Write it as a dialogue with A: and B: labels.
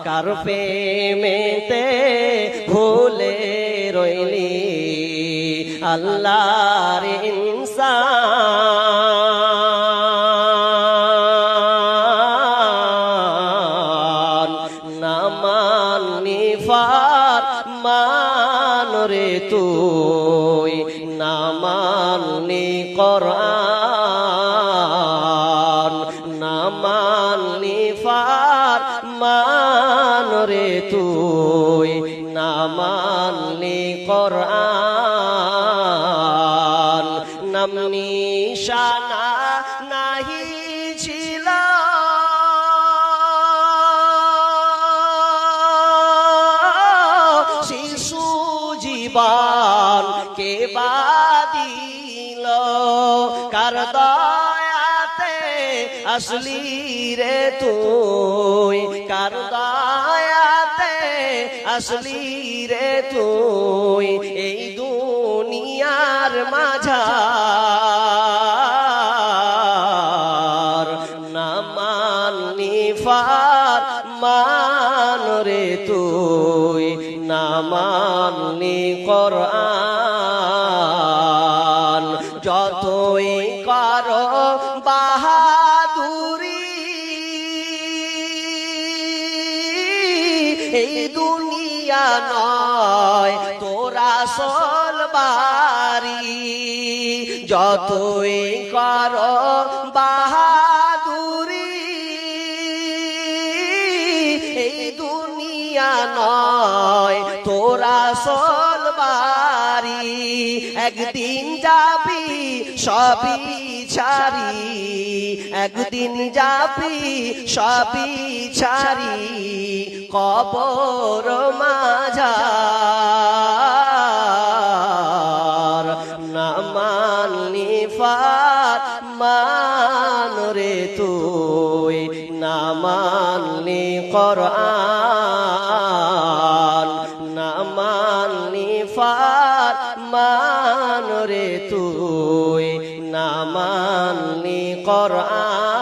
A: কার প্রেমেতে ভুলে রইলি আল্লাহর ইনসান না মাননি ফরমান রে তুই না মাননি কোরআন না মাননি ফরমান রে তুই না মাননি কোরআন নাম নিশানা নাহি ছিল শিশু জীবন কে বাদিল কার দয়াতে আসলি রে তুই কার দয়াতে আসলি রে তুই এই দুনিয়ার মাঝার না মাননি ফরমান রে তুই না মাননি কোরআন যতই করো বাহাদুরি এই দুনিয়া নয় তোরা আসল বাড়ি যতই করো বাহাদুরি এই দুনিয়া নয় তোরা আসল বাড়ি একদিন যাবি সবই ছাড়ি একদিন যাবি সবই ছাড়ি কবর মাঝার না মাননি ফরমান রে তুই না মাননি কোরআন না মাননি ফরমান রে তুই না মাননি কোরআন